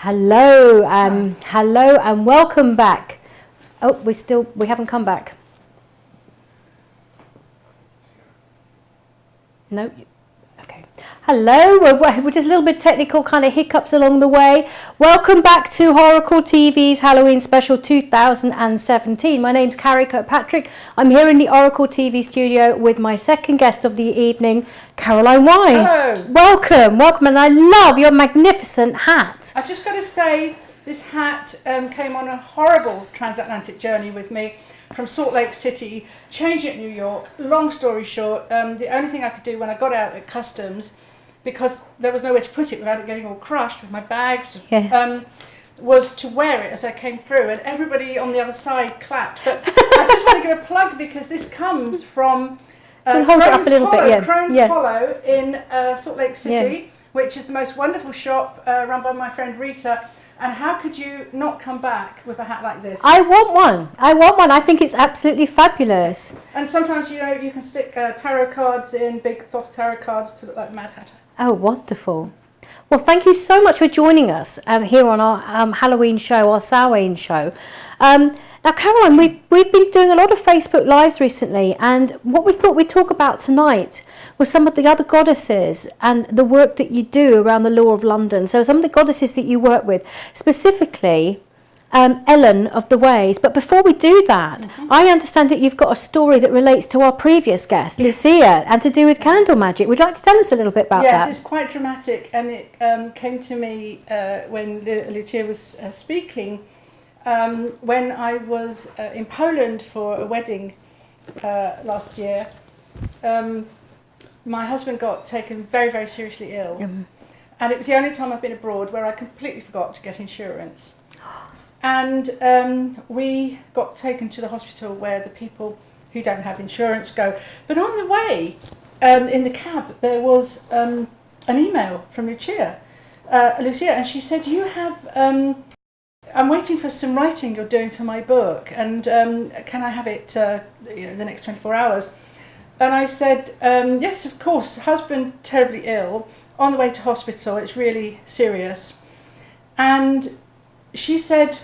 Hello, hello and welcome back. Oh, we haven't come back. No. Okay. Hello. We're just a little bit technical kind of hiccups along the way. Welcome back to Oracle TV's Halloween Special 2017. My name's Carrie Kirkpatrick. I'm here in the Oracle TV studio with my second guest of the evening, Caroline Wise. Hello. Welcome, and I love your magnificent hat. I've just got to say, this hat came on a horrible transatlantic journey with me from Salt Lake City, changing at New York. Long story short, the only thing I could do when I got out at customs, because there was nowhere to put it without it getting all crushed with my bags, was to wear it as I came through, and everybody on the other side clapped. But I just want to give a plug because this comes from Crohn's Hollow in Salt Lake City, which is the most wonderful shop run by my friend Rita. And how could you not come back with a hat like this? I want one. I think it's absolutely fabulous. And sometimes, you can stick tarot cards in, big thoth tarot cards to look like the Mad Hatter. Oh, wonderful. Well, thank you so much for joining us here on our Halloween show, our Samhain show. Now, Caroline, we've been doing a lot of Facebook Lives recently, and what we thought we'd talk about tonight was some of the other goddesses and the work that you do around the Law of London. So some of the goddesses that you work with, specifically Ellen of the Ways. But before we do that, I understand that you've got a story that relates to our previous guest, Lucia, and to do with candle magic. Would you like to tell us a little bit about that? Yes, it's quite dramatic, and it came to me when Lucia was speaking. When I was in Poland for a wedding last year, my husband got taken very, very seriously ill. And it was the only time I've been abroad where I completely forgot to get insurance. And we got taken to the hospital where the people who don't have insurance go. But on the way, in the cab, there was an email from Lucia, and she said, "You have... I'm waiting for some writing you're doing for my book, and can I have it the next 24 hours? And I said, yes, of course. Husband terribly ill, on the way to hospital, it's really serious. And she said,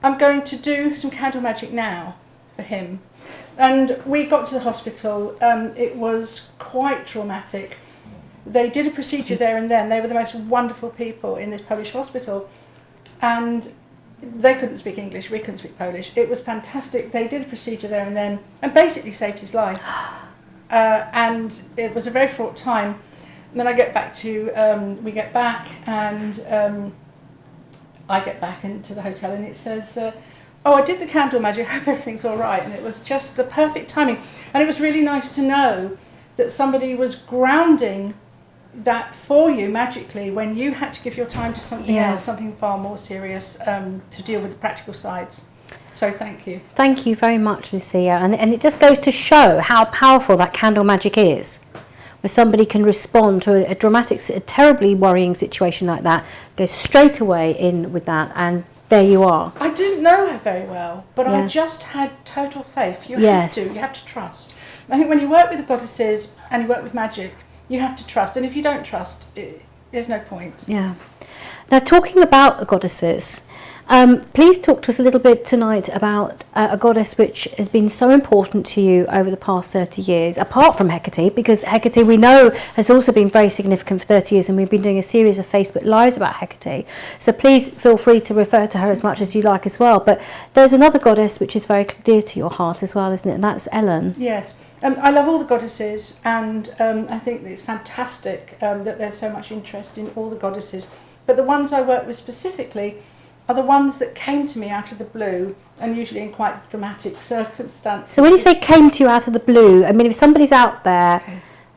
I'm going to do some candle magic now for him. And we got to the hospital. It was quite traumatic. They did a procedure there and then. They were the most wonderful people in this Polish hospital. And they couldn't speak English, we couldn't speak Polish. It was fantastic. They did a procedure there and then and basically saved his life. And it was a very fraught time. And then I get back to, we get back and I get back into the hotel and it says, oh, I did the candle magic, I hope everything's all right. And it was just the perfect timing. And it was really nice to know that somebody was grounding that for you magically when you had to give your time to something else, something far more serious, to deal with the practical sides. So thank you. Thank you very much, Lucia. And it just goes to show how powerful that candle magic is. Where somebody can respond to a dramatic, a terribly worrying situation like that, go straight away in with that, and there you are. I didn't know her very well, but I just had total faith. You have to trust. I think when you work with the goddesses and you work with magic, you have to trust, and if you don't trust, there's no point. Yeah. Now, talking about the goddesses, please talk to us a little bit tonight about a goddess which has been so important to you over the past 30 years, apart from Hecate, because Hecate we know has also been very significant for 30 years, and we've been doing a series of Facebook Lives about Hecate. So please feel free to refer to her as much as you like as well. But there's another goddess which is very dear to your heart as well, isn't it? And that's Ellen. Yes. I love all the goddesses, and I think that it's fantastic that there's so much interest in all the goddesses. But the ones I work with specifically are the ones that came to me out of the blue, and usually in quite dramatic circumstances. So when you say came to you out of the blue, I mean, if somebody's out there,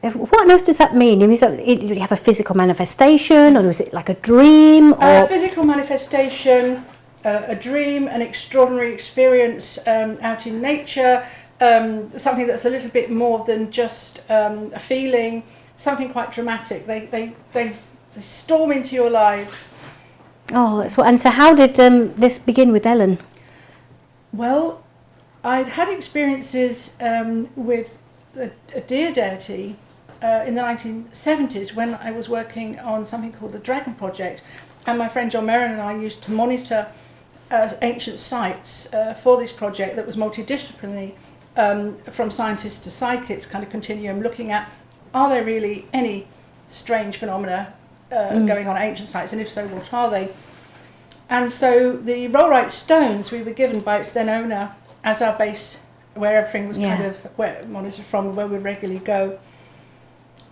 what on earth does that mean? Is that, do you have a physical manifestation, or is it like a dream? Or physical manifestation, a dream, an extraordinary experience out in nature, something that's a little bit more than just a feeling, something quite dramatic. They storm into your lives. Oh, that's what. And so how did this begin with Ellen? Well, I'd had experiences with a deer deity in the 1970s when I was working on something called the Dragon Project. and my friend John Merrin and I used to monitor ancient sites for this project that was multidisciplinary, from scientists to psychics, kind of continuum, looking at, are there really any strange phenomena going on at ancient sites, and if so, what are they? And so the Rollright stones we were given by its then owner as our base, where everything was kind of monitored from, where we regularly go.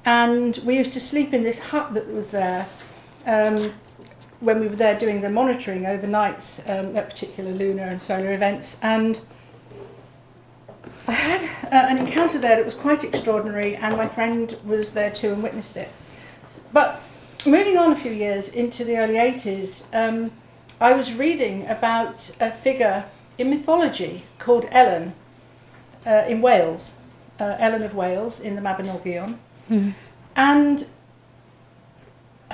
And we used to sleep in this hut that was there when we were there doing the monitoring overnights at particular lunar and solar events. And I had an encounter there that was quite extraordinary, and my friend was there too and witnessed it. But moving on a few years into the early 80s, I was reading about a figure in mythology called Ellen in Wales, Ellen of Wales in the Mabinogion. And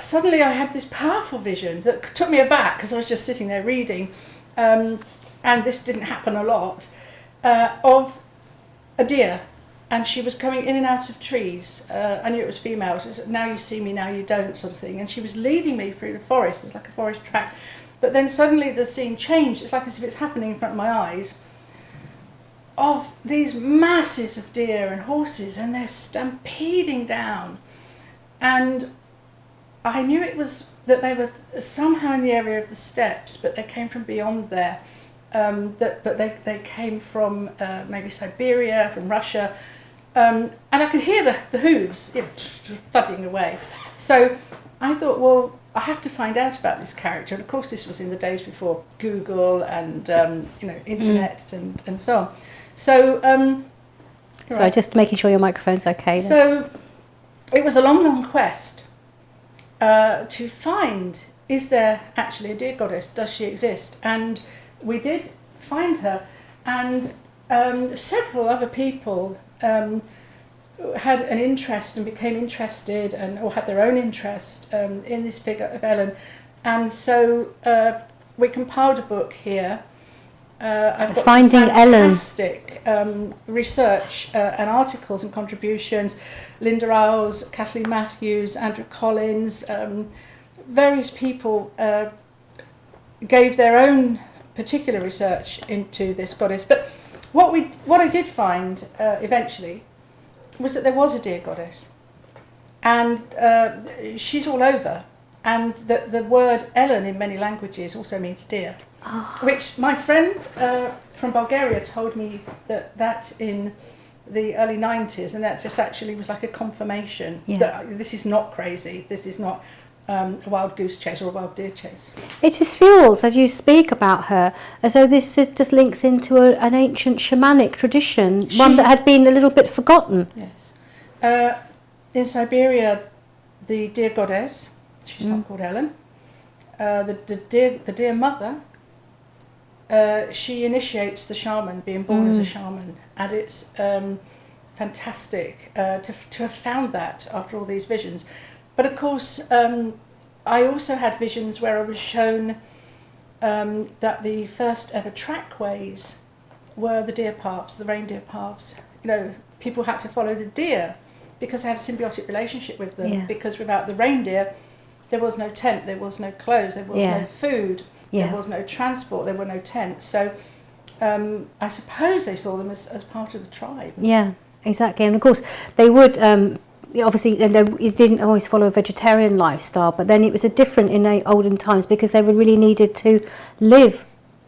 suddenly I had this powerful vision that took me aback, because I was just sitting there reading, and this didn't happen a lot, of a deer, and she was coming in and out of trees. I knew it was female. She was, now you see me, now you don't, sort of thing. And she was leading me through the forest. It was like a forest track. But then suddenly the scene changed. It's like as if it's happening in front of my eyes, of these masses of deer and horses, and they're stampeding down. And I knew it was that they were somehow in the area of the steppes, but they came from beyond there. But they came from maybe Siberia, from Russia, and I could hear the hooves, thudding away. So I thought, well, I have to find out about this character. And of course, this was in the days before Google and internet and so on. So, so just making sure your microphone's okay. Then. So it was a long quest to find, is there actually a deer goddess? Does she exist? And we did find her, and several other people had an interest and became interested, or had their own interest in this figure of Ellen. And so we compiled a book here. I've got Finding fantastic research and articles and contributions. Linda Owls, Kathleen Matthews, Andrew Collins, various people gave their own particular research into this goddess. But what I did find eventually was that there was a deer goddess, and she's all over, and the word Ellen in many languages also means deer. Which my friend from Bulgaria told me that in the early 90s, and that just actually was like a confirmation that this is not crazy, this is not a wild goose chase or a wild deer chase. It just feels, as you speak about her, as though this just links into an ancient shamanic tradition, one that had been a little bit forgotten. Yes. In Siberia, the deer goddess, she's not called Ellen, the deer mother, she initiates the shaman, being born as a shaman, and it's fantastic to have found that after all these visions. But of course, I also had visions where I was shown that the first ever trackways were the deer paths, the reindeer paths. You know, people had to follow the deer because they had a symbiotic relationship with them, because without the reindeer, there was no tent, there was no clothes, there was no food. There was no transport, there were no tents. So I suppose they saw them as part of the tribe. Yeah, exactly. And of course, they would, obviously, it didn't always follow a vegetarian lifestyle, but then it was a different in the olden times because they were really needed to live.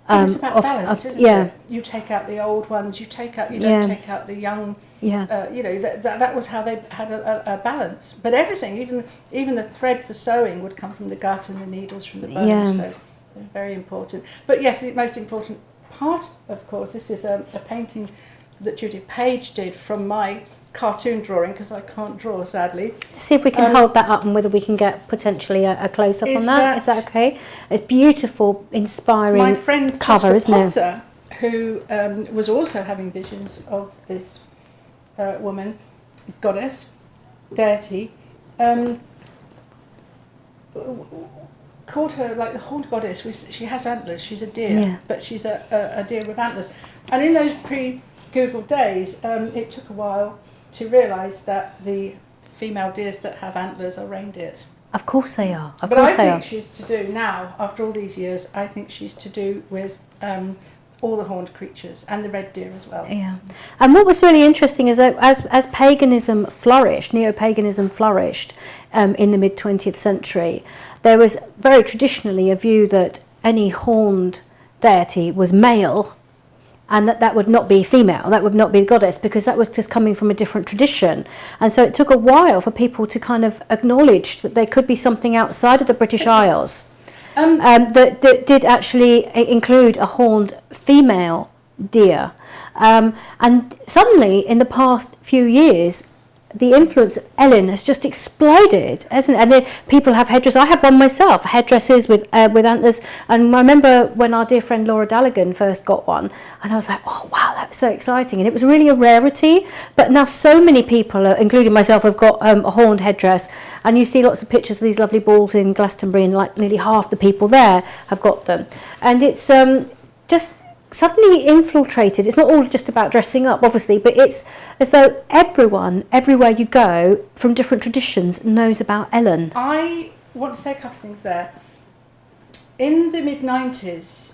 It's about balance, isn't it? You take out the old ones, you don't take out the young. That was how they had a balance. But everything, even the thread for sewing would come from the gut and the needles from the bone. So they're very important. But yes, the most important part, of course, this is a painting that Judith Page did from my cartoon drawing, because I can't draw, sadly. Let's see if we can hold that up and whether we can get potentially a close-up on that. Is that okay? It's beautiful, inspiring my friend cover, isn't Potter, it? Who was also having visions of this woman, goddess, deity, called her like the horned goddess. She has antlers, she's a deer, but she's a deer with antlers. And in those pre-Google days, it took a while to realise that the female deers that have antlers are reindeers. Of course they are. Of But course I they think are. she's to do now, after all these years, I think she's to do with all the horned creatures and the red deer as well. Yeah. And what was really interesting is that as paganism flourished, neo-paganism flourished in the mid-20th century, there was very traditionally a view that any horned deity was male, and that would not be female, that would not be the goddess, because that was just coming from a different tradition. And so it took a while for people to kind of acknowledge that there could be something outside of the British Isles that did actually include a horned female deer. And suddenly, in the past few years, the influence of Ellen has just exploded, hasn't it? And then people have headdresses. I have one myself, headdresses with antlers. And I remember when our dear friend Laura Dallaghan first got one, and I was like, oh wow, that's so exciting. And it was really a rarity. But now so many people, including myself, have got a horned headdress. And you see lots of pictures of these lovely balls in Glastonbury, and like nearly half the people there have got them. And it's just suddenly infiltrated. It's not all just about dressing up, obviously, but it's as though everyone, everywhere you go, from different traditions, knows about Ellen. I want to say a couple of things there. In the mid-90s,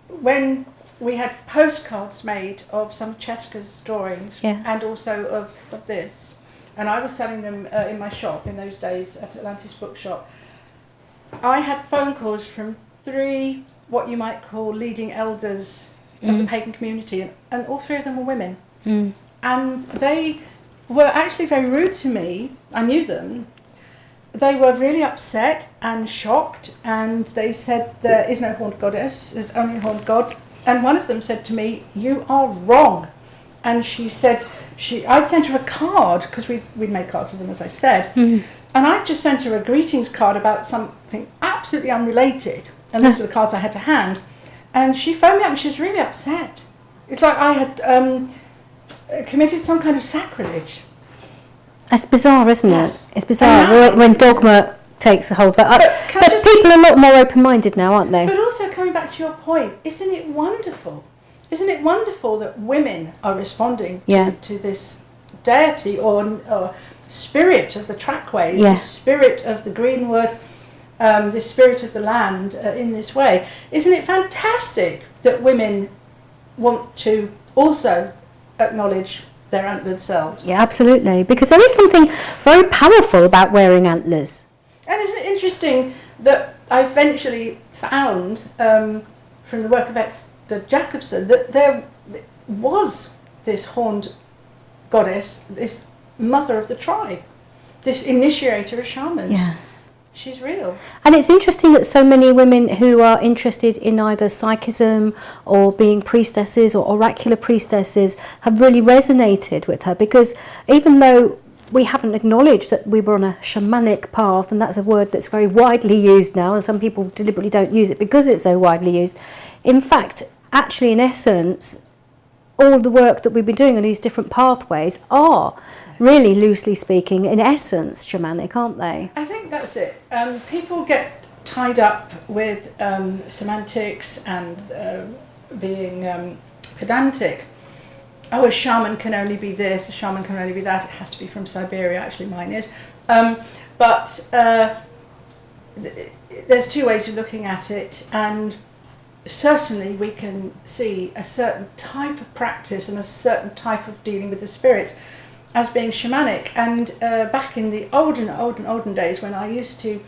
when we had postcards made of some of Cheska's drawings, Yeah. and also of this, and I was selling them in my shop in those days at Atlantis Bookshop, I had phone calls from 3 what you might call leading elders of the pagan community, and all 3 of them were women. And they were actually very rude to me. I knew them. They were really upset and shocked, and they said there is no horned goddess, there's only a horned god. And one of them said to me, you are wrong. And she said, I'd sent her a card, because we'd made cards of them, as I said, and I just sent her a greetings card about something absolutely unrelated. And those were the cards I had to hand. And she phoned me up and she was really upset. It's like I had committed some kind of sacrilege. It's bizarre, isn't Yes. it? It's bizarre when dogma takes a hold. But people are a lot more open-minded now, aren't they? But also, coming back to your point, isn't it wonderful? Isn't it wonderful that women are responding to this deity or spirit of the trackways, the spirit of the Greenwood, the spirit of the land in this way? Isn't it fantastic that women want to also acknowledge their antlered selves? Yeah, absolutely. Because there is something very powerful about wearing antlers. And isn't it interesting that I eventually found from the work of Esther Jacobson that there was this horned goddess, this mother of the tribe, this initiator of shamans. Yeah. She's real. And it's interesting that so many women who are interested in either psychism or being priestesses or oracular priestesses have really resonated with her, because even though we haven't acknowledged that we were on a shamanic path, and that's a word that's very widely used now, and some people deliberately don't use it because it's so widely used, in fact, actually in essence, all the work that we've been doing on these different pathways are really, loosely speaking, in essence, shamanic, aren't they? I think that's it. People get tied up with semantics and being pedantic. Oh, a shaman can only be this, a shaman can only be that. It has to be from Siberia. Actually, mine is. But there's 2 ways of looking at it, and certainly we can see a certain type of practice and a certain type of dealing with the spirits as being shamanic. And back in the olden days, when I used to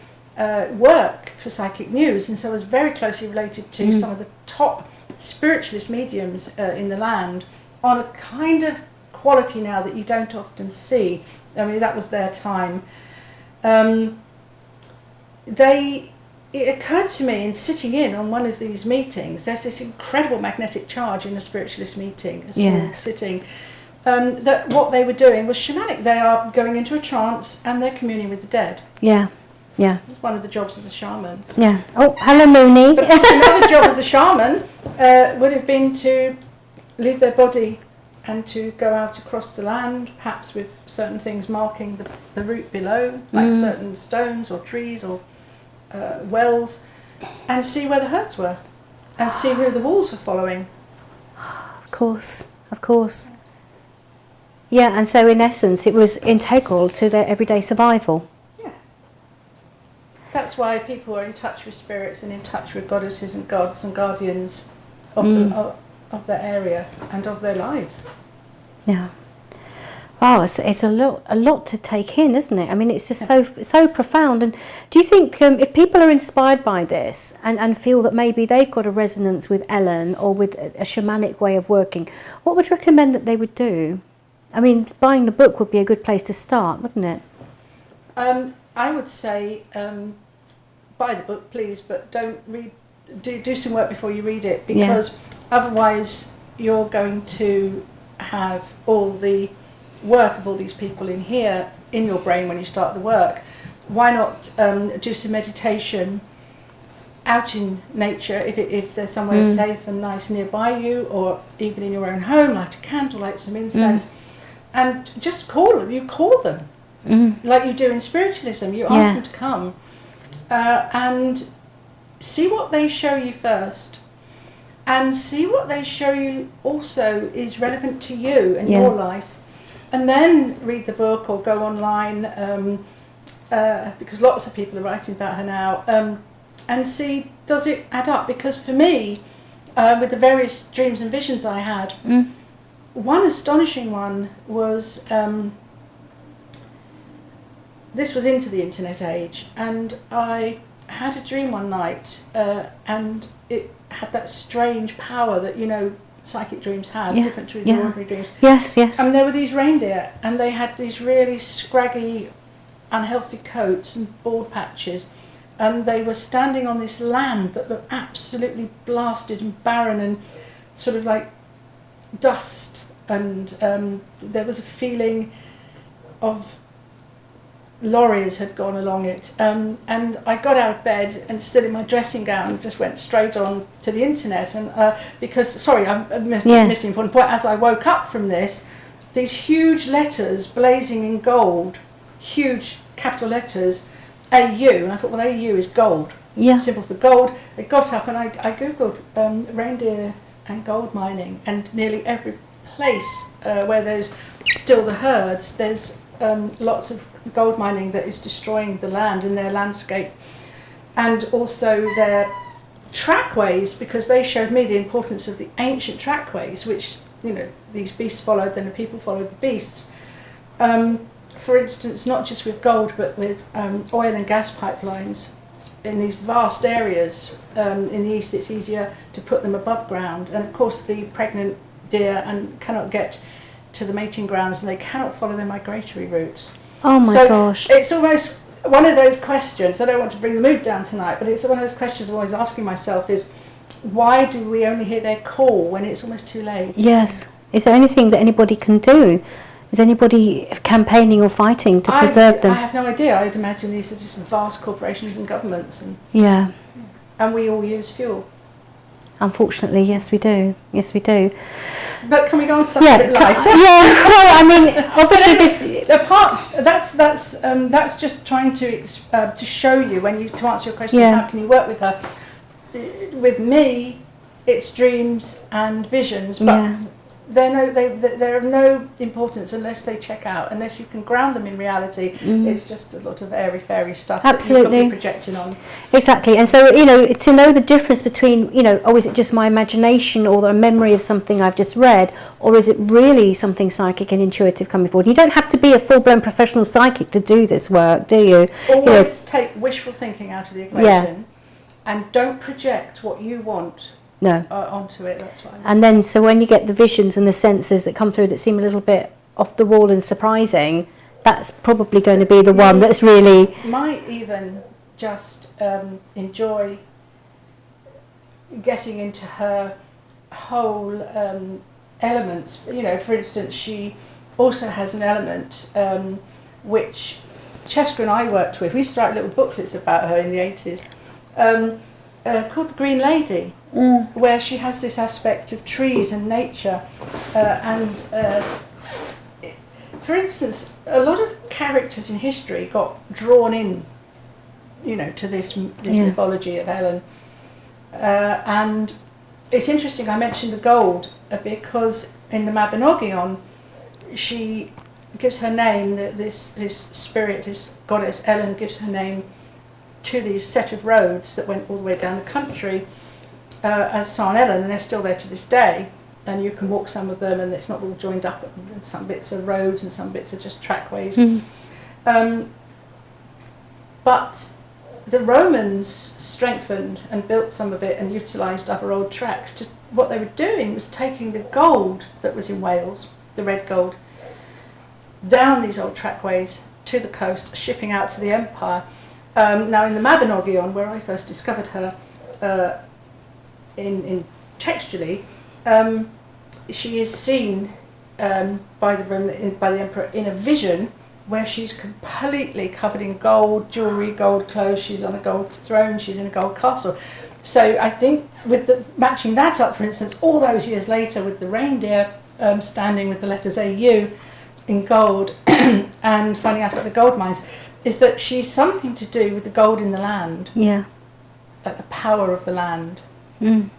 work for Psychic News, and so I was very closely related to some of the top spiritualist mediums in the land, on a kind of quality now that you don't often see. I mean, that was their time. It occurred to me in sitting in on one of these meetings, there's this incredible magnetic charge in a spiritualist meeting, a small sitting, that what they were doing was shamanic. They are going into a trance and they're communing with the dead. Yeah, yeah. It's one of the jobs of the shaman. Yeah. Oh, hello, Mooney. But another job of the shaman would have been to leave their body and to go out across the land, perhaps with certain things marking the route below, like certain stones or trees or wells, and see where the herds were, and see who the wolves were following. Of course, of course. Yeah, and so in essence it was integral to their everyday survival. Yeah. That's why people are in touch with spirits and in touch with goddesses and gods and guardians of, of their area and of their lives. Yeah. Wow, it's a lot to take in, isn't it? I mean, it's just so profound. And do you think if people are inspired by this and feel that maybe they've got a resonance with Ellen or with a shamanic way of working, what would you recommend that they would do? I mean, buying the book would be a good place to start, wouldn't it? I would say buy the book, please, but don't read. Do some work before you read it, because otherwise you're going to have all the work of all these people in here in your brain when you start the work. Why not do some meditation out in nature if there's somewhere safe and nice nearby you, or even in your own home, light a candle, light some incense, and just call them. You call them like you do in spiritualism. You ask them to come and see what they show you first, and see what they show you also is relevant to you and your life. And then read the book or go online, because lots of people are writing about her now, and see, does it add up? Because for me, with the various dreams and visions I had, one astonishing one was, this was into the internet age, and I had a dream one night, and it had that strange power that, you know, psychic dreams have, different to the ordinary dreams. Yes, yes. And there were these reindeer, and they had these really scraggy, unhealthy coats and bald patches, and they were standing on this land that looked absolutely blasted and barren and sort of like dust, and there was a feeling of lorries had gone along it, and I got out of bed and still in my dressing gown just went straight on to the internet, and because, sorry, I missed the important point. As I woke up from this, these huge letters blazing in gold, huge capital letters, AU, and I thought, well, AU is gold, symbol for gold. I got up and I googled reindeer and gold mining, and nearly every place where there's still the herds, there's lots of gold mining that is destroying the land and their landscape, and also their trackways, because they showed me the importance of the ancient trackways, which, you know, these beasts followed, then the people followed the beasts. For instance, not just with gold, but with oil and gas pipelines in these vast areas. In the east, it's easier to put them above ground, and of course the pregnant deer and cannot get to the mating grounds, and they cannot follow their migratory routes. Oh my gosh. It's almost one of those questions. I don't want to bring the mood down tonight, but it's one of those questions I'm always asking myself is, why do we only hear their call when it's almost too late? Yes. Is there anything that anybody can do? Is anybody campaigning or fighting to preserve them? I have no idea. I'd imagine these are just vast corporations and governments. And we all use fuel. Unfortunately, yes, we do. Yes, we do. But can we go on to something a bit lighter? Well, I mean, obviously, that's just trying to show you, to answer your question, how can you work with her? With me, it's dreams and visions, but they're of no importance unless they check out, unless you can ground them in reality. It's just a lot of airy fairy stuff that you're probably projecting on. Exactly. And so, you know, to know the difference between, you know, oh, is it just my imagination or a memory of something I've just read, or is it really something psychic and intuitive coming forward? You don't have to be a full-blown professional psychic to do this work, do you? Always take wishful thinking out of the equation, and don't project what you want onto it. That's what and then, so when you get the visions and the senses that come through that seem a little bit off the wall and surprising, that's probably going to be the one that's really... Might even just enjoy getting into her whole elements. You know, for instance, she also has an element which Cheska and I worked with. We used to write little booklets about her in the 80s. Called The Green Lady, where she has this aspect of trees and nature, for instance, a lot of characters in history got drawn in, you know, to this mythology of Ellen, and it's interesting I mentioned the gold because in the Mabinogion she gives her name, this spirit, this goddess Ellen gives her name to these set of roads that went all the way down the country as St Ellen, and they're still there to this day. And you can walk some of them, and it's not all joined up. And some bits are roads, and some bits are just trackways. But the Romans strengthened and built some of it and utilised other old tracks. What they were doing was taking the gold that was in Wales, the red gold, down these old trackways to the coast, shipping out to the empire. Now in the Mabinogion, where I first discovered her, in textually, she is seen by the emperor in a vision where she's completely covered in gold jewellery, gold clothes, she's on a gold throne, she's in a gold castle. So I think with matching that up, for instance, all those years later with the reindeer standing with the letters AU in gold and finding out about the gold mines, is that she's something to do with the gold in the land. Yeah. Like the power of the land. And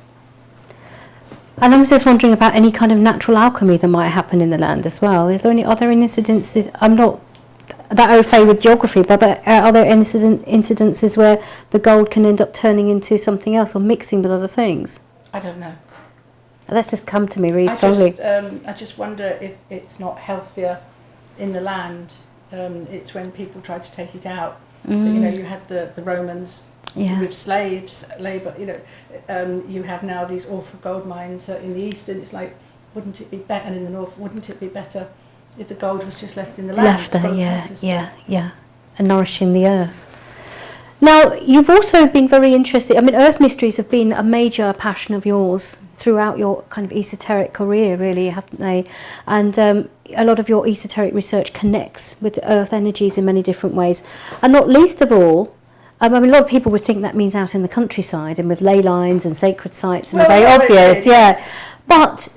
I was just wondering about any kind of natural alchemy that might happen in the land as well. Is there any other incidences? I'm not that au fait with geography, but are there incidences where the gold can end up turning into something else or mixing with other things? I don't know. That's just come to me really strongly. I just wonder if it's not healthier in the land. It's when people try to take it out. But, you had the Romans with slaves, labour. You have now these awful gold mines in the east, and it's like, wouldn't it be better? And in the north, wouldn't it be better if the gold was just left in the land? Left there, yeah, and nourishing the earth. Now, you've also been very interested. I mean, earth mysteries have been a major passion of yours throughout your kind of esoteric career, really, haven't they? And a lot of your esoteric research connects with earth energies in many different ways. And not least of all, I mean, a lot of people would think that means out in the countryside and with ley lines and sacred sites, and very obvious, But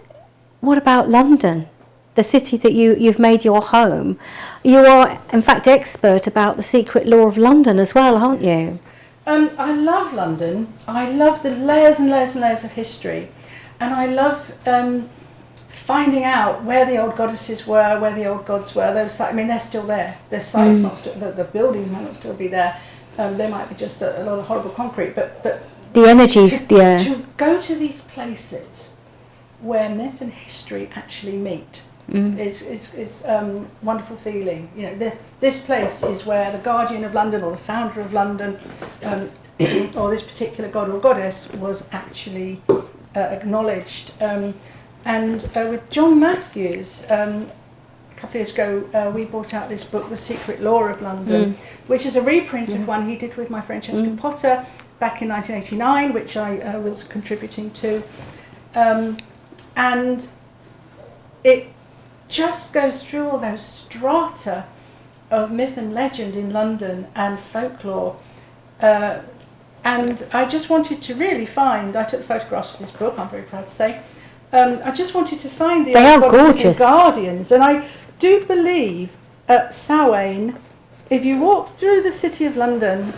what about London, the city that you've made your home? You are, in fact, expert about the secret law of London as well, aren't you? I love London. I love the layers and layers and layers of history. And I love finding out where the old goddesses were, where the old gods were. They're still there. Their sites, the buildings might not still be there. They might be just a lot of horrible concrete. But the energies, to go to these places where myth and history actually meet is wonderful feeling. This place is where the guardian of London or the founder of London or this particular god or goddess was actually acknowledged. And with John Matthews, a couple of years ago, we brought out this book, The Secret Law of London, which is a reprint of one he did with my Francesca Potter back in 1989, which I was contributing to. And it just goes through all those strata of myth and legend in London and folklore. And I just wanted to really find, I took photographs of this book, I'm very proud to say, I just wanted to find the gorgeous guardians. And I do believe at Samhain, if you walk through the city of London,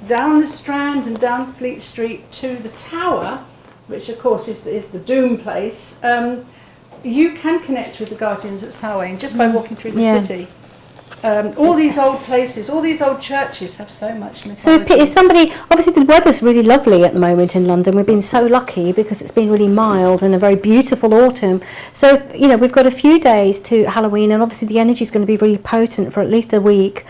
down the Strand and down Fleet Street to the Tower, which of course is the Doom place, you can connect with the guardians at Samhain just by walking through the city. All these old places, all these old churches have so much mythology. So if somebody, obviously the weather's really lovely at the moment in London. We've been so lucky because it's been really mild and a very beautiful autumn. So, we've got a few days to Halloween, and obviously the energy is going to be really potent for at least a week.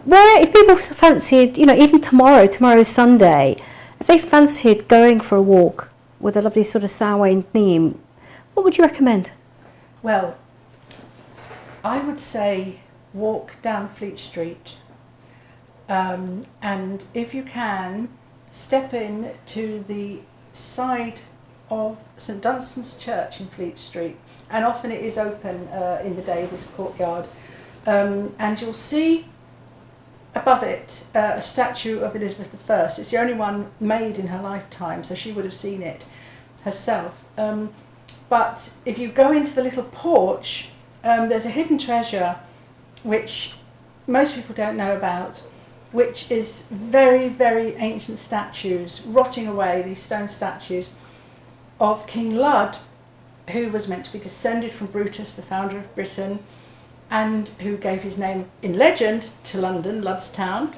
Where, if people fancied, even tomorrow's Sunday, if they fancied going for a walk with a lovely sort of Samhain theme, what would you recommend? Well, I would say walk down Fleet Street, and if you can, step in to the side of St Dunstan's Church in Fleet Street, and often it is open in the day, this courtyard, and you'll see above it a statue of Elizabeth I. It's the only one made in her lifetime, so she would have seen it herself. But if you go into the little porch, there's a hidden treasure which most people don't know about, which is very, very ancient statues, rotting away, these stone statues of King Lud, who was meant to be descended from Brutus, the founder of Britain, and who gave his name in legend to London, Lud's town.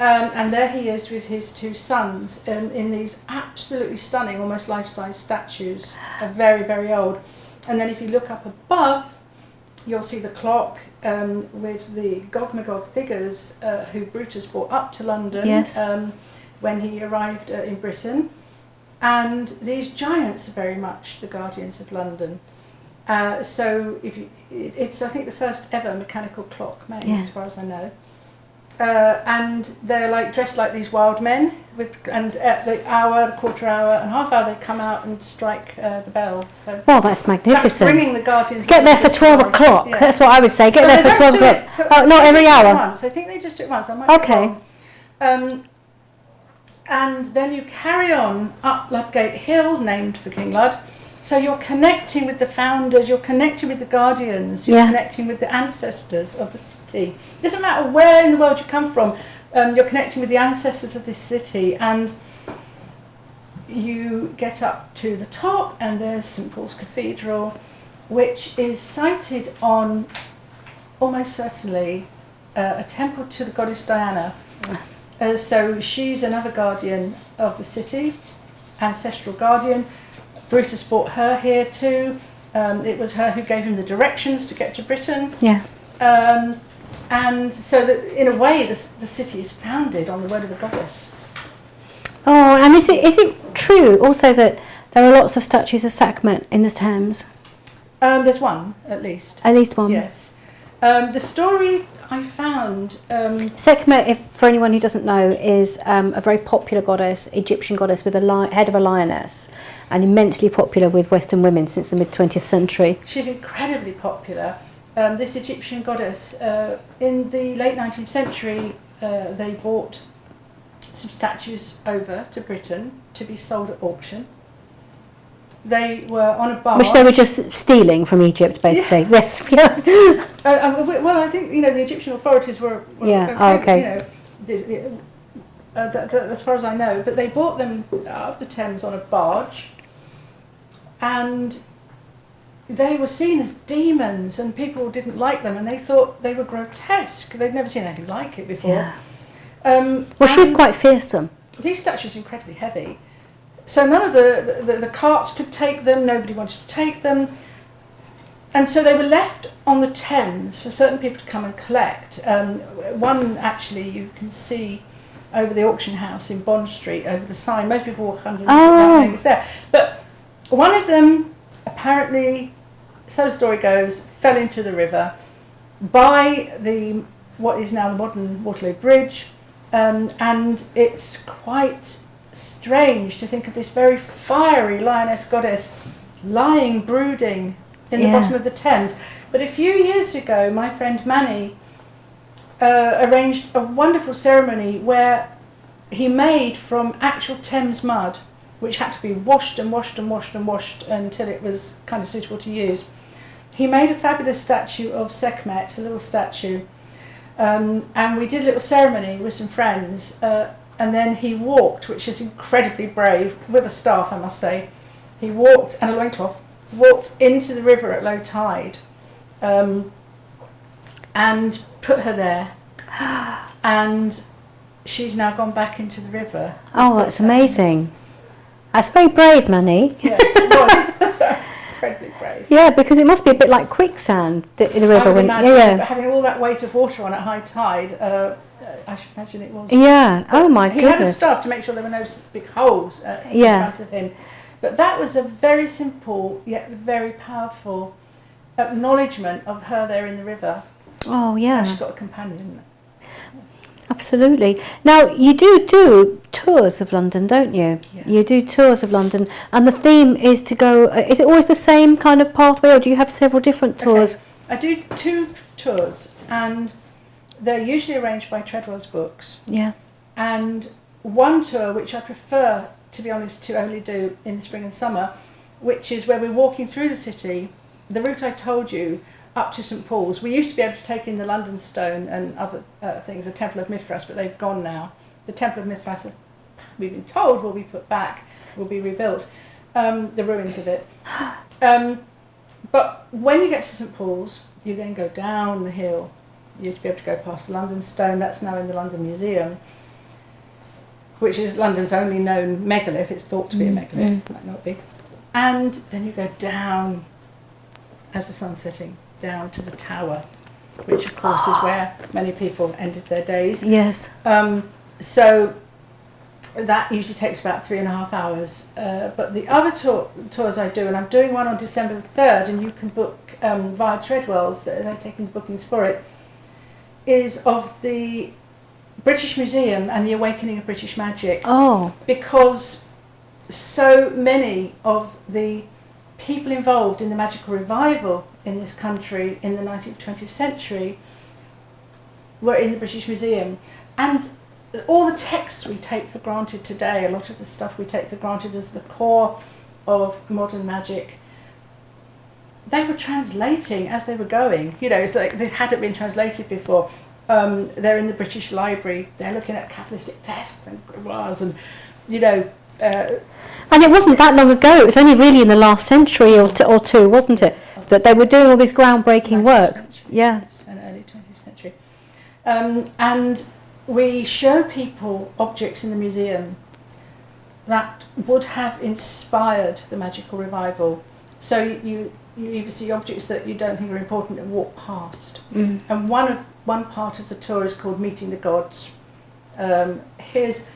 And there he is with his two sons in these absolutely stunning, almost life-size statues, very, very old. And then if you look up above, you'll see the clock with the Gog Magog figures who Brutus brought up to London when he arrived in Britain. And these giants are very much the guardians of London. So it's, I think, the first ever mechanical clock made, as far as I know. And they're like dressed like these wild men, and at the hour, the quarter hour, and half hour they come out and strike the bell. So that's magnificent. That's bringing the guardians. Get there for 12 o'clock. Yeah. That's what I would say. Get there for 12 o'clock. Not every hour. Once. I think they just do it once. I might be wrong. And then you carry on up Ludgate Hill, named for King Lud. So you're connecting with the founders, you're connecting with the guardians, you're connecting with the ancestors of the city. It doesn't matter where in the world you come from, you're connecting with the ancestors of this city, and you get up to the top and there's St Paul's Cathedral, which is sited on, almost certainly, a temple to the goddess Diana. So she's another guardian of the city, ancestral guardian. Brutus brought her here too. It was her who gave him the directions to get to Britain. And so that in a way the city is founded on the word of the goddess. Oh, and is it true also that there are lots of statues of Sekhmet in the Thames? There's one, at least. At least one? Yes. The story I found... Sekhmet, for anyone who doesn't know, is a very popular goddess, Egyptian goddess with a head of a lioness, and immensely popular with Western women since the mid-20th century. She's incredibly popular. This Egyptian goddess, in the late 19th century, they brought some statues over to Britain to be sold at auction. They were on a barge. Which they were just stealing from Egypt, basically. Yes. Well, I think, the Egyptian authorities were okay. As far as I know, but they brought them up the Thames on a barge, and they were seen as demons, and people didn't like them, and they thought they were grotesque. They'd never seen anything like it before. Well, she's quite fearsome. These statues are incredibly heavy, so none of the carts could take them. Nobody wanted to take them, and so they were left on the Thames for certain people to come and collect. One actually you can see over the auction house in Bond Street, over the sign. Most people walk under that name is there, but one of them apparently, so the story goes, fell into the river by what is now the modern Waterloo Bridge, and it's quite strange to think of this very fiery lioness goddess lying brooding in the bottom of the Thames. But a few years ago, my friend Manny arranged a wonderful ceremony where he made from actual Thames mud, which had to be washed and washed and washed and washed until it was kind of suitable to use. He made a fabulous statue of Sekhmet, a little statue, and we did a little ceremony with some friends, and then he walked, which is incredibly brave, with a staff I must say. He walked, and a loincloth, walked into the river at low tide, and put her there, and she's now gone back into the river. Oh, that's amazing. That's very brave, Manny. Yes, it's incredibly brave. Yeah, because it must be a bit like quicksand in the river. I would imagine, but having all that weight of water on at high tide, I should imagine it was. Yeah, oh my goodness. He had a staff to make sure there were no big holes in front of him. But that was a very simple yet very powerful acknowledgement of her there in the river. Oh, yeah. And she's got a companion. Absolutely. Now, you do tours of London, don't you? Yeah. You do tours of London, and the theme is to go... is it always the same kind of pathway, or do you have several different tours? Okay. I do 2 tours, and they're usually arranged by Treadwell's Books. Yeah. And one tour, which I prefer, to be honest, to only do in the spring and summer, which is where we're walking through the city, the route I told you, up to St Paul's. We used to be able to take in the London Stone and other things, the Temple of Mithras, but they've gone now. The Temple of Mithras, we've been told, will be put back, will be rebuilt, the ruins of it. But when you get to St Paul's, you then go down the hill. You used to be able to go past the London Stone, that's now in the London Museum. which is London's only known megalith. It's thought to be a megalith, might not be. And then you go down as the sun's setting, down to the tower, which of course is where many people ended their days. Yes. So that usually takes about 3.5 hours. But the other tours I do, and I'm doing one on December the 3rd, and you can book via Treadwell's, they're taking bookings for it, is of the British Museum and the Awakening of British Magic. Oh. Because so many of the people involved in the magical revival in this country in the 19th, 20th century were in the British Museum. And all the texts we take for granted today, a lot of the stuff we take for granted as the core of modern magic, they were translating as they were going. You know, it's like they hadn't been translated before. They're in the British Library, they're looking at Kabbalistic texts and grimoires and, you know... and it wasn't that long ago, it was only really in the last century or two, wasn't it, that they were doing all this groundbreaking work. Century, yeah. Yes, and early 20th century. And we show people objects in the museum that would have inspired the magical revival. So you either see objects that you don't think are important and walk past. And one part of the tour is called Meeting the Gods. Here's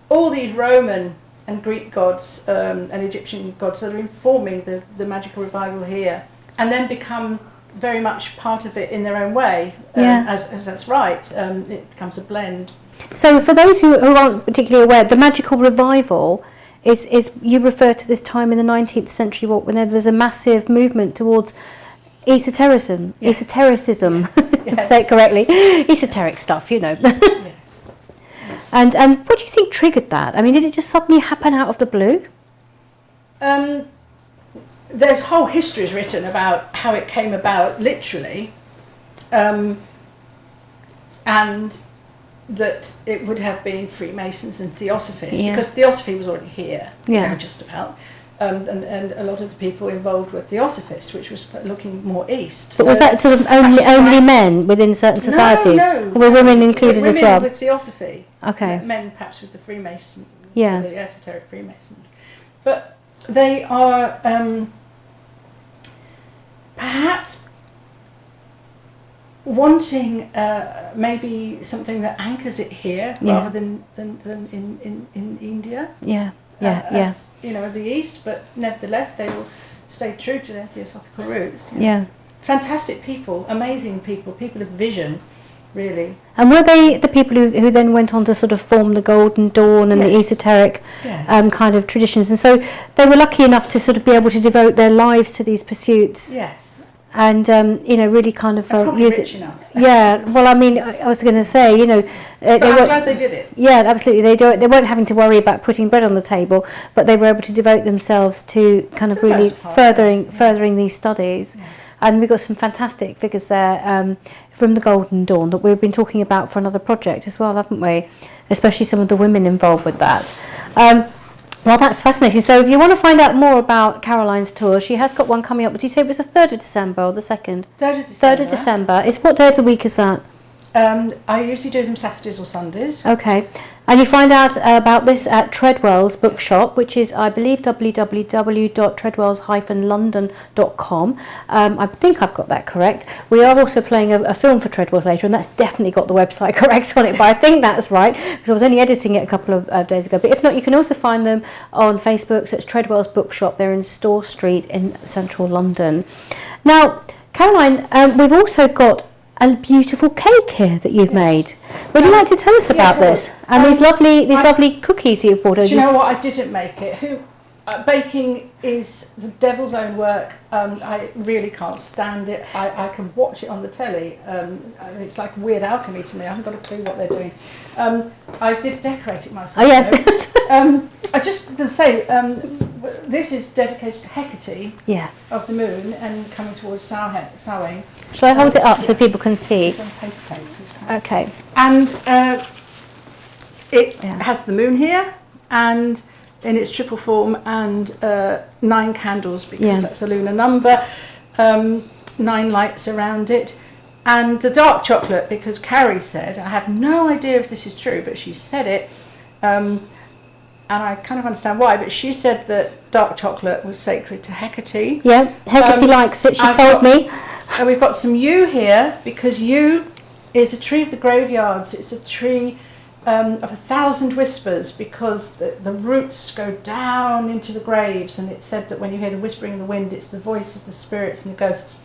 all these Roman and Greek gods and Egyptian gods that are informing the magical revival here, and then become very much part of it in their own way. As that's right, it becomes a blend. So for those who aren't particularly aware, the magical revival is you refer to this time in the 19th century when there was a massive movement towards esotericism, Yes. if I say it correctly, esoteric stuff, you know. Yes. And what do you think triggered that? I mean, did it just suddenly happen out of the blue? There's whole histories written about how it came about, literally, and that it would have been Freemasons and Theosophists, because Theosophy was already here, you know, just about. And a lot of the people involved were Theosophists, which was looking more east. But so was that sort of only men within certain societies? No. Or were women included as well? Women with Theosophy. Okay. Men perhaps with the Freemason, yeah, the Esoteric Freemason. But they are perhaps wanting maybe something that anchors it here rather than in India. As, you know, the East, but nevertheless they will stay true to their theosophical roots. Fantastic people, amazing people of vision, really. And were they the people who then went on to sort of form the Golden Dawn and the esoteric kind of traditions? And so they were lucky enough to sort of be able to devote their lives to these pursuits. Yes. And you know, really kind of use it. Enough. Yeah. Well, I mean, I was going to say, you know, I'm glad they did it. Yeah, absolutely. They weren't having to worry about putting bread on the table, but they were able to devote themselves to kind of really furthering these studies. Yes. And we've got some fantastic figures there from the Golden Dawn that we've been talking about for another project as well, haven't we? Especially some of the women involved with that. Well, that's fascinating. So if you want to find out more about Caroline's tour, she has got one coming up. Did you say it was the 3rd of December or the 2nd? 3rd of December. 3rd of December. It's what day of the week is that? I usually do them Saturdays or Sundays. Okay. And you find out about this at Treadwell's Bookshop, which is, I believe, www.treadwells-london.com. I think I've got that correct. We are also playing a film for Treadwell's later, and that's definitely got the website correct on it, but I think that's right, because I was only editing it a couple of days ago. But if not, you can also find them on Facebook. So it's Treadwell's Bookshop. They're in Store Street in central London. Now, Caroline, we've also got a beautiful cake here that you've made. Would you like to tell us about this? And these lovely cookies you've brought over. Do you know what? I didn't make it. Baking is the devil's own work. I really can't stand it. I can watch it on the telly. It's like weird alchemy to me. I haven't got a clue what they're doing. I did decorate it myself. Oh yes. I just going to say, this is dedicated to Hecate of the moon and coming towards Samhain. Shall I hold it up so people can see? Some paper plates. Okay. And it has the moon here and in its triple form and 9 candles because that's a lunar number, 9 lights around it, and the dark chocolate because Carrie said, I have no idea if this is true, but she said it, and I kind of understand why, but she said that dark chocolate was sacred to Hecate. Yeah, Hecate likes it, she told me. And we've got some yew here, because yew is a tree of the graveyards. It's a tree of 1,000 whispers, because the roots go down into the graves, and it's said that when you hear the whispering of the wind, it's the voice of the spirits and the ghosts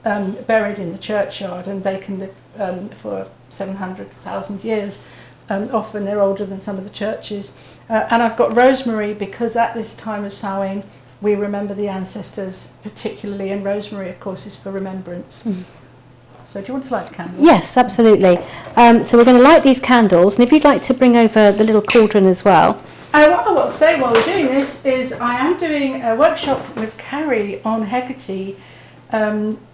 buried in the churchyard, and they can live for 700,000 years. Often they're older than some of the churches. And I've got rosemary, because at this time of Samhain we remember the ancestors particularly, and rosemary of course is for remembrance. So do you want to light the candles? Yes, absolutely. So we're going to light these candles, and if you'd like to bring over the little cauldron as well. And what I will say while we're doing this is I am doing a workshop with Carrie on Hecate,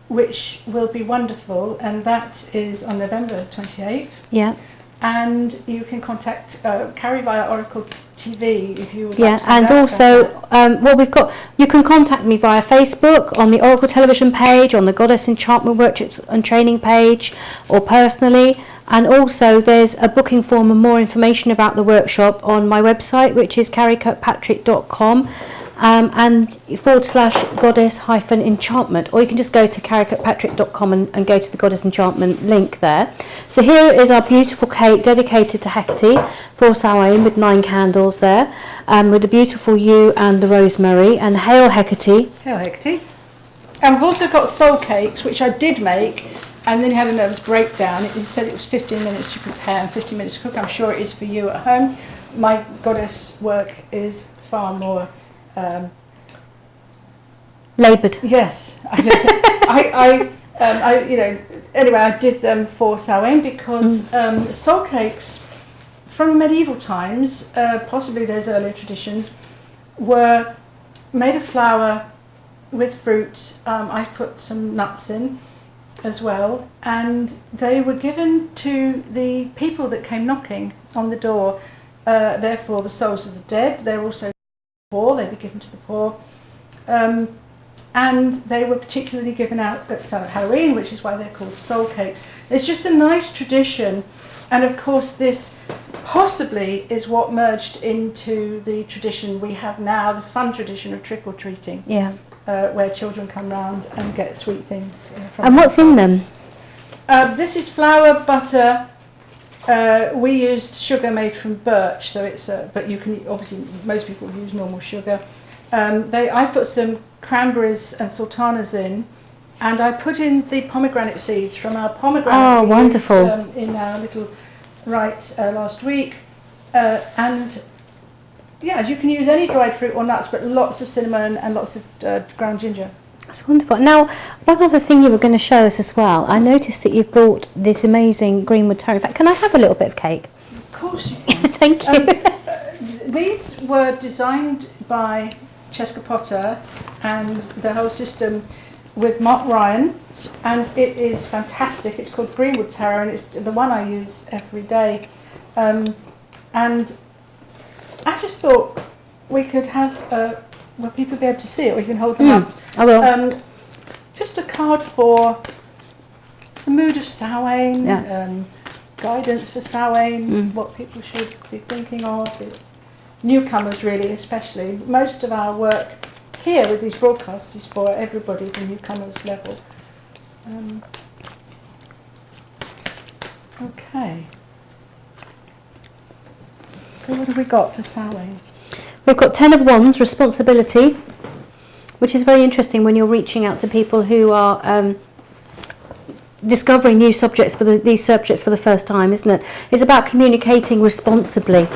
which will be wonderful, and that is on November 28th. Yeah. And you can contact Carrie via Oracle TV if you would yeah, like to and also, you can contact me via Facebook, on the Oracle Television page, on the Goddess Enchantment Workshops and Training page, or personally. And also there's a booking form and more information about the workshop on my website, which is carriekirkpatrick.com. And /goddess-enchantment, or you can just go to carriekirkpatrick.com and go to the Goddess Enchantment link there. So here is our beautiful cake dedicated to Hecate for Samhain, with 9 candles there, with the beautiful yew and the rosemary, and Hail Hecate. Hail Hecate. And we've also got soul cakes, which I did make, and then he had a nervous breakdown. He said it was 15 minutes to prepare and 15 minutes to cook. I'm sure it is for you at home. My goddess work is far more laboured. Yes, anyway, I did them for Samhain because soul cakes from medieval times, possibly there's earlier traditions, were made of flour with fruit. I've put some nuts in as well, and they were given to the people that came knocking on the door, therefore the souls of the dead. They're also poor, they were given to the poor, and they were particularly given out at Halloween, which is why they're called soul cakes. It's just a nice tradition, and of course this possibly is what merged into the tradition we have now, the fun tradition of trick-or-treating, where children come round and get sweet things from and what's in them? This is flour, butter. We used sugar made from birch, so it's but you can obviously, most people use normal sugar. I put some cranberries and sultanas in, and I put in the pomegranate seeds from our pomegranate. Oh, wonderful! In our little last week, and yeah, you can use any dried fruit or nuts, but lots of cinnamon and lots of ground ginger. That's wonderful. Now, one other thing you were going to show us as well. I noticed that you've brought this amazing Greenwood Tarot. In fact, can I have a little bit of cake? Of course you can. Thank you. These were designed by Cheska Potter and the whole system with Mark Ryan, and it is fantastic. It's called Greenwood Tarot, and it's the one I use every day. And I just thought we could have where people be able to see it, or you can hold them up. I will. Just a card for the mood of Samhain, guidance for Samhain, what people should be thinking of, newcomers really especially. Most of our work here with these broadcasts is for everybody, the newcomers level. Okay. So what have we got for Samhain? We've got 10 of Wands, responsibility, which is very interesting when you're reaching out to people who are discovering new subjects these subjects for the first time, isn't it? It's about communicating responsibly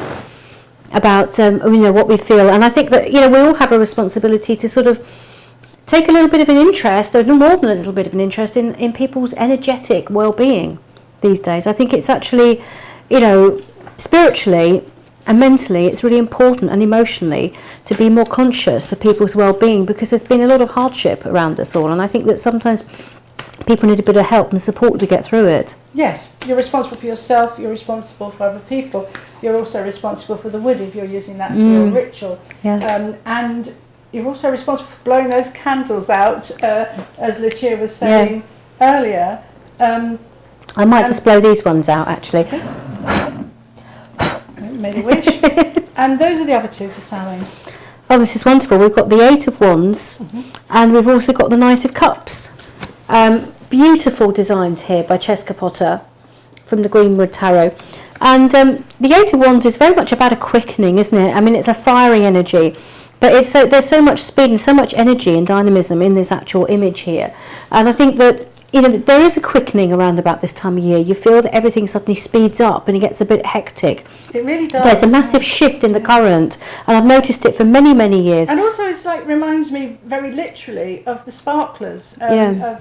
about what we feel, and I think that we all have a responsibility to sort of take a little bit of an interest, or no more than a little bit of an interest in people's energetic well-being these days. I think it's actually, spiritually and mentally, it's really important, and emotionally, to be more conscious of people's well-being, because there's been a lot of hardship around us all, and I think that sometimes people need a bit of help and support to get through it. Yes, you're responsible for yourself, you're responsible for other people, you're also responsible for the wood if you're using that for your ritual. Yes. And you're also responsible for blowing those candles out, as Lucia was saying earlier. I might just blow these ones out, actually. Made a wish. And those are the other two for sewing. Oh, this is wonderful. We've got the Eight of Wands, and we've also got the Knight of Cups. Beautiful designs here by Cheska Potter from the Greenwood Tarot. And the Eight of Wands is very much about a quickening, isn't it? I mean, it's a fiery energy, but there's so much speed and so much energy and dynamism in this actual image here. And I think that, you know, there is a quickening around about this time of year. You feel that everything suddenly speeds up and it gets a bit hectic. It really does. There's a massive shift in the current, and I've noticed it for many, many years. And also, it's like reminds me very literally of the sparklers.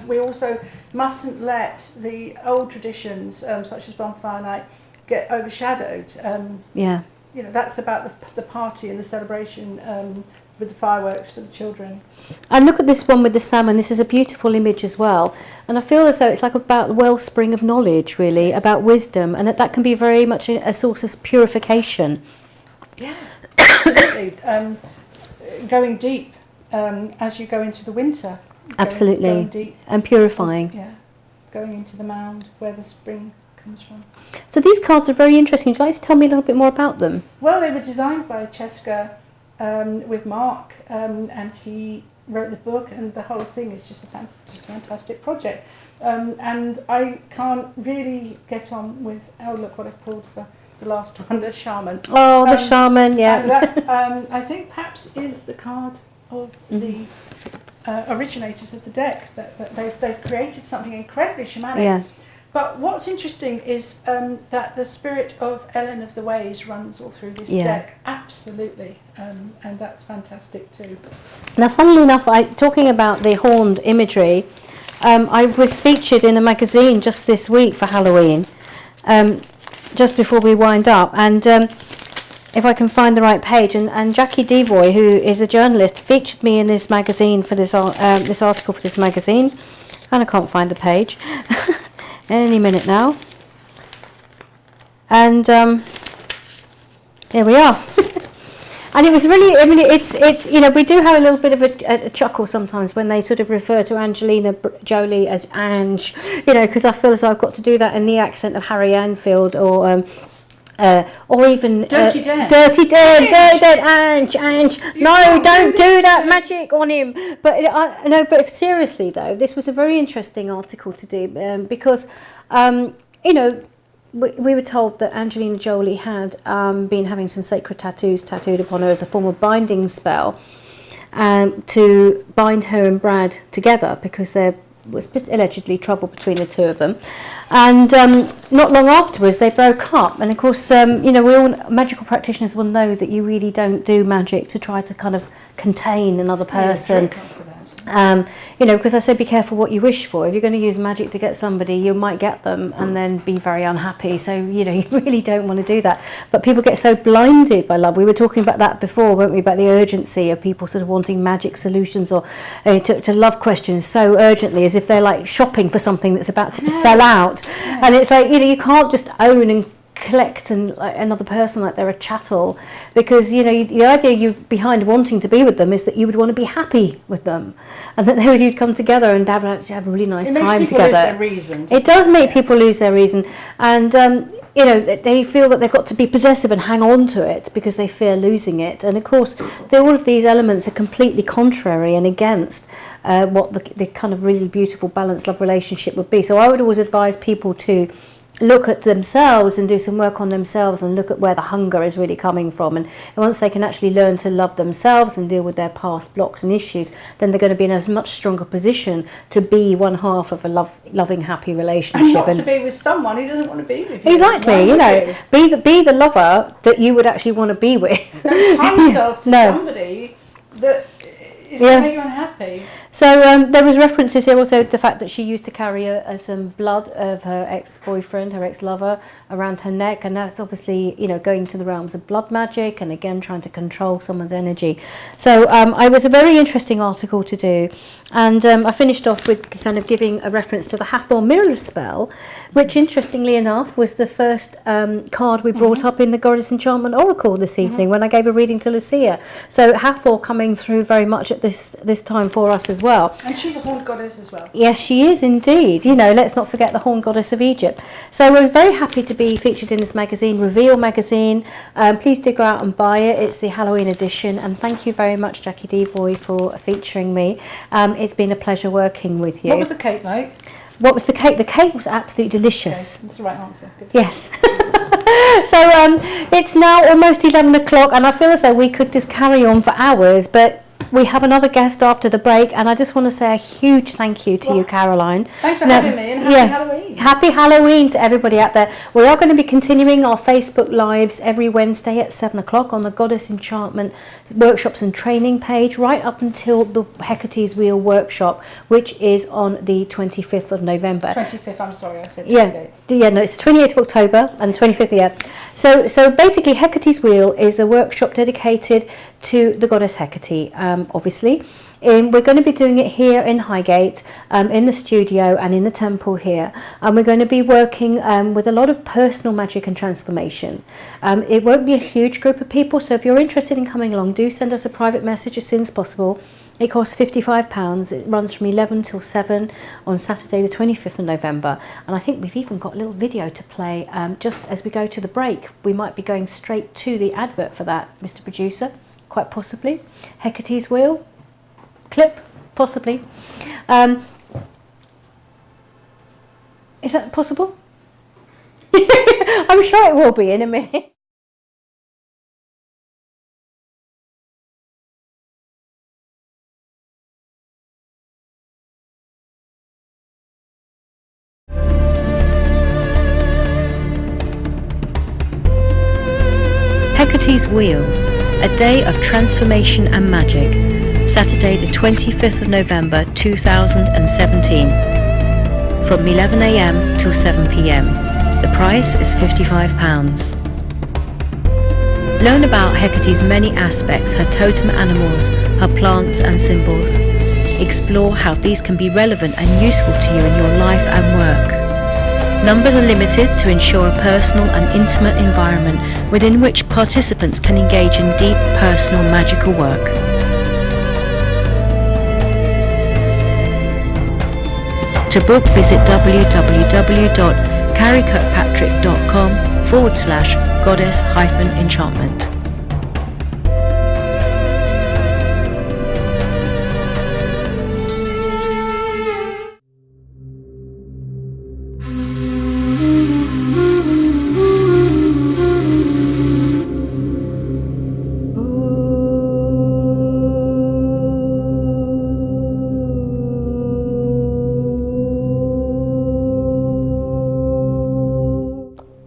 We also mustn't let the old traditions, such as Bonfire Night, get overshadowed. You know, that's about the party and the celebration with the fireworks for the children. And look at this one with the salmon. This is a beautiful image as well. And I feel as though it's like about the wellspring of knowledge, really, about wisdom, and that can be very much a source of purification. Yeah, absolutely. Going deep as you go into the winter. Absolutely. Going deep. And purifying. Going into the mound where the spring comes from. So these cards are very interesting. Would you like to tell me a little bit more about them? Well, they were designed by Cheska with Mark, and he wrote the book, and the whole thing is just a fantastic project. And I can't really get on with, oh look what I've pulled for the last one, the Shaman. Oh, the Shaman, yeah. And that, I think perhaps is the card of the originators of the deck, that they've created something incredibly shamanic. Yeah. But what's interesting is that the spirit of Ellen of the Ways runs all through this deck, absolutely, and that's fantastic too. Now, funnily enough, talking about the horned imagery, I was featured in a magazine just this week for Halloween, just before we wind up, and if I can find the right page, and Jackie Devoy, who is a journalist, featured me in this magazine for this article for this magazine, and I can't find the page. Any minute now, and there we are. And it was really, I mean, it's you know, we do have a little bit of a chuckle sometimes when they sort of refer to Angelina Jolie as Ange, you know, because I feel as though I've got to do that in the accent of Harry Anfield, or even Dirty Dan. Dirty Dan, Ange. No, don't do that magic on him. But but seriously though, this was a very interesting article to do, because you know, we were told that Angelina Jolie had been having some sacred tattoos tattooed upon her as a form of binding spell, to bind her and Brad together, because there was allegedly trouble between the two of them, and not long afterwards they broke up. And of course, you know, we all magical practitioners will know that you really don't do magic to try to kind of contain another person. You know, because I said be careful what you wish for. If you're going to use magic to get somebody, you might get them and then be very unhappy. So, you know, you really don't want to do that. But people get so blinded by love. We were talking about that before, weren't we, about the urgency of people sort of wanting magic solutions, or to love questions so urgently, as if they're like shopping for something that's about to sell out. And it's like, you know, you can't just own and collect another person like they're a chattel, because, you know, the idea you behind wanting to be with them is that you would want to be happy with them, and that you'd come together and have a really nice time together. It makes people lose their reason. It does make people lose their reason, and you know, they feel that they've got to be possessive and hang on to it because they fear losing it. And of course, all of these elements are completely contrary and against what the kind of really beautiful balanced love relationship would be. So I would always advise people to look at themselves and do some work on themselves, and look at where the hunger is really coming from, and once they can actually learn to love themselves and deal with their past blocks and issues, then they're going to be in a much stronger position to be one half of a loving, happy relationship, and not to be with someone who doesn't want to be with you. Exactly, you know, be the lover that you would actually want to be with. Don't tie yourself to somebody that is going to make you unhappy. So there was references here also to the fact that she used to carry some blood of her ex-boyfriend, her ex-lover, around her neck, and that's obviously, you know, going to the realms of blood magic, and again trying to control someone's energy. So it was a very interesting article to do, and I finished off with kind of giving a reference to the Hathor mirror spell, which interestingly enough was the first card we brought up in the Goddess Enchantment Oracle this evening when I gave a reading to Lucia. So Hathor coming through very much at this time for us as well. well. And she's a horned goddess as well. Yes, she is indeed. You know, let's not forget the Horned Goddess of Egypt. So we're very happy to be featured in this magazine, Reveal magazine. Please do go out and buy it. It's the Halloween edition. And thank you very much, Jackie Devoy, for featuring me. It's been a pleasure working with you. What was the cake like? What was the cake? The cake was absolutely delicious. Okay, that's the right answer. Good. Yes. So it's now almost 11 o'clock and I feel as though we could just carry on for hours, but we have another guest after the break, and I just want to say a huge thank you to you, Caroline. Thanks for having me, and happy Halloween. Happy Halloween to everybody out there. We are going to be continuing our Facebook Lives every Wednesday at 7 o'clock on the Goddess Enchantment Workshops and Training page, right up until the Hecate's Wheel Workshop, which is on the 25th of November. 25th, I'm sorry, I said 28th. Yeah, no, it's 28th of October and 25th, yeah. So basically, Hecate's Wheel is a workshop dedicated to the goddess Hecate, obviously. We're going to be doing it here in Highgate, in the studio and in the temple here. And we're going to be working with a lot of personal magic and transformation. It won't be a huge group of people, so if you're interested in coming along, do send us a private message as soon as possible. It costs £55. It runs from 11 till 7 on Saturday the 25th of November. And I think we've even got a little video to play just as we go to the break. We might be going straight to the advert for that, Mr. Producer, quite possibly. Hecate's Wheel clip, possibly. Is that possible? I'm sure it will be in a minute. Hecate's Wheel, a day of transformation and magic, Saturday the 25th of November 2017, from 11 a.m. till 7 p.m. The price is £55. Learn about Hecate's many aspects, her totem animals, her plants and symbols. Explore how these can be relevant and useful to you in your life and work. Numbers are limited to ensure a personal and intimate environment within which participants can engage in deep, personal, magical work. To book, visit www.carriekirkpatrick.com/goddess-enchantment.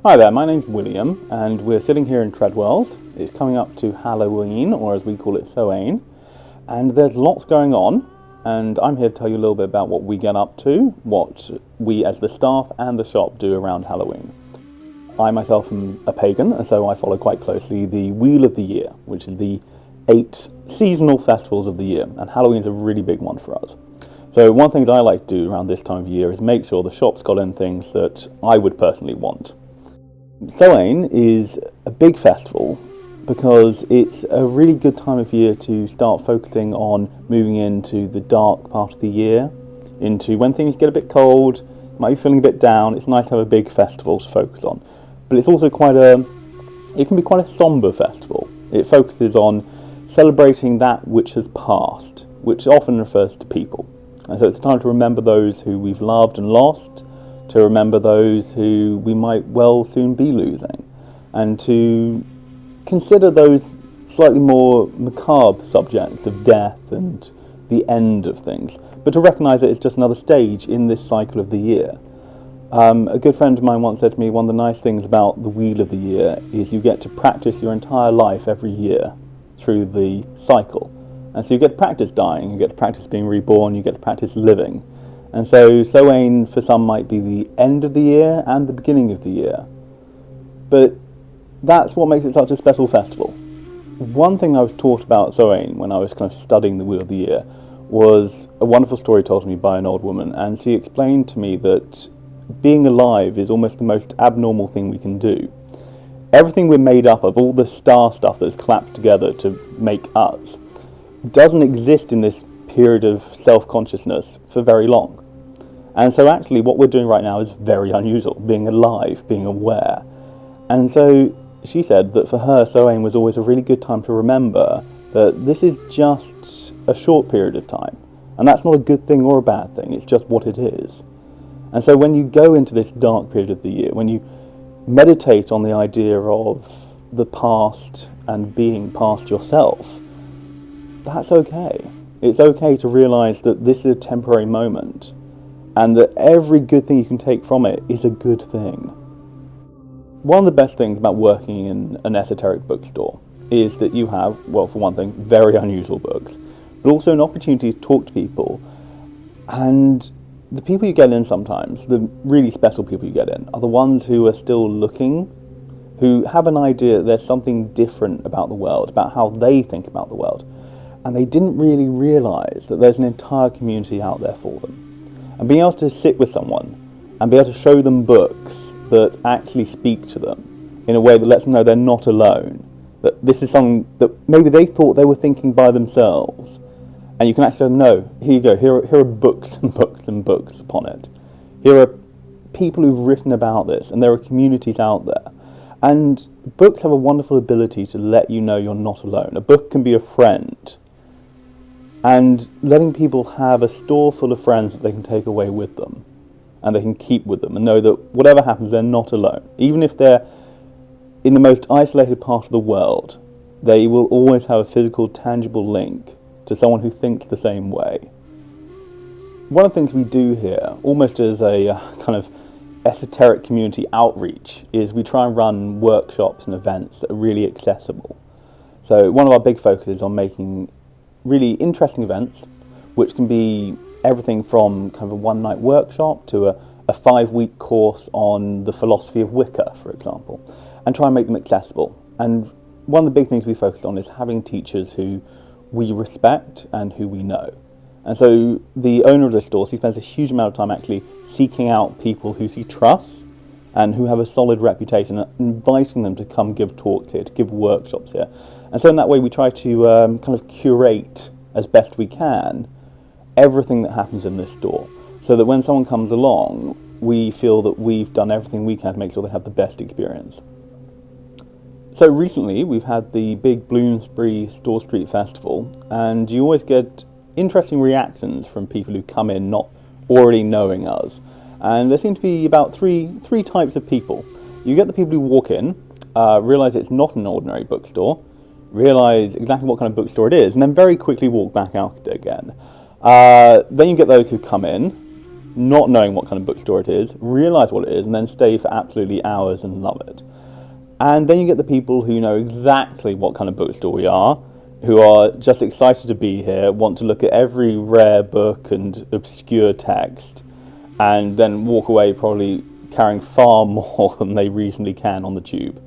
Hi there, my name's William and we're sitting here in Treadwell. It's coming up to Halloween, or as we call it, Samhain, and there's lots going on, and I'm here to tell you a little bit about what we get up to, what we as the staff and the shop do around Halloween. I myself am a pagan, and so I follow quite closely the Wheel of the Year, which is the 8 seasonal festivals of the year, and Halloween's a really big one for us. So one thing that I like to do around this time of year is make sure the shop's got in things that I would personally want. Samhain is a big festival because it's a really good time of year to start focusing on moving into the dark part of the year, into when things get a bit cold, you might be feeling a bit down. It's nice to have a big festival to focus on. But it's also it can be quite a somber festival. It focuses on celebrating that which has passed, which often refers to people. And so it's time to remember those who we've loved and lost, to remember those who we might well soon be losing, and to consider those slightly more macabre subjects of death and the end of things, but to recognise that it's just another stage in this cycle of the year. A good friend of mine once said to me, one of the nice things about the Wheel of the Year is you get to practice your entire life every year through the cycle. And so you get to practice dying, you get to practice being reborn, you get to practice living. And so Samhain for some might be the end of the year and the beginning of the year. But that's what makes it such a special festival. One thing I was taught about Samhain when I was kind of studying the Wheel of the Year was a wonderful story told to me by an old woman, and she explained to me that being alive is almost the most abnormal thing we can do. Everything we're made up of, all the star stuff that's clapped together to make us, doesn't exist in this period of self-consciousness for very long. And so actually what we're doing right now is very unusual, being alive, being aware. And so she said that for her, Samhain was always a really good time to remember that this is just a short period of time. And that's not a good thing or a bad thing, it's just what it is. And so when you go into this dark period of the year, when you meditate on the idea of the past and being past yourself, that's okay. It's okay to realise that this is a temporary moment and that every good thing you can take from it is a good thing. One of the best things about working in an esoteric bookstore is that you have, well, for one thing, very unusual books, but also an opportunity to talk to people. And the people you get in sometimes, the really special people you get in, are the ones who are still looking, who have an idea that there's something different about the world, about how they think about the world. And they didn't really realise that there's an entire community out there for them. And being able to sit with someone and be able to show them books that actually speak to them in a way that lets them know they're not alone, that this is something that maybe they thought they were thinking by themselves, and you can actually go, no, here you go, here are books and books and books upon it. Here are people who've written about this, and there are communities out there. And books have a wonderful ability to let you know you're not alone. A book can be a friend, and letting people have a store full of friends that they can take away with them, and they can keep with them, and know that whatever happens, they're not alone. Even if they're in the most isolated part of the world, they will always have a physical, tangible link to someone who thinks the same way. One of the things we do here, almost as a kind of esoteric community outreach, is we try and run workshops and events that are really accessible. So one of our big focuses is on making really interesting events, which can be everything from kind of a one-night workshop to a 5-week course on the philosophy of Wicca, for example, and try and make them accessible. And one of the big things we focus on is having teachers who we respect and who we know. And so the owner of the store, he spends a huge amount of time actually seeking out people who he trusts and who have a solid reputation, and inviting them to come give talks here, to give workshops here. And so in that way we try to kind of curate as best we can everything that happens in this store, so that when someone comes along, we feel that we've done everything we can to make sure they have the best experience. So recently we've had the big Bloomsbury Store Street Festival, and you always get interesting reactions from people who come in not already knowing us. And there seem to be about three types of people. You get the people who walk in, realise it's not an ordinary bookstore, realise exactly what kind of bookstore it is, and then very quickly walk back out again. Then you get those who come in, not knowing what kind of bookstore it is, realise what it is, and then stay for absolutely hours and love it. And then you get the people who know exactly what kind of bookstore we are, who are just excited to be here, want to look at every rare book and obscure text, and then walk away probably carrying far more than they reasonably can on the tube.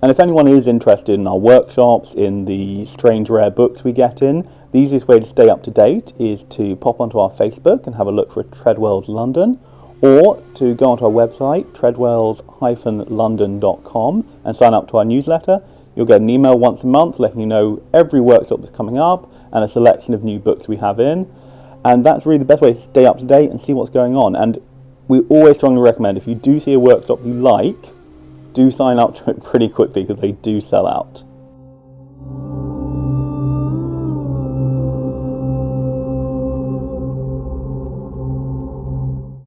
And if anyone is interested in our workshops, in the strange rare books we get in, the easiest way to stay up to date is to pop onto our Facebook and have a look for Treadwell's London, or to go onto our website, treadwells-london.com, and sign up to our newsletter. You'll get an email once a month letting you know every workshop that's coming up and a selection of new books we have in. And that's really the best way to stay up to date and see what's going on. And we always strongly recommend, if you do see a workshop you like, do sign up to it pretty quickly, because they do sell out.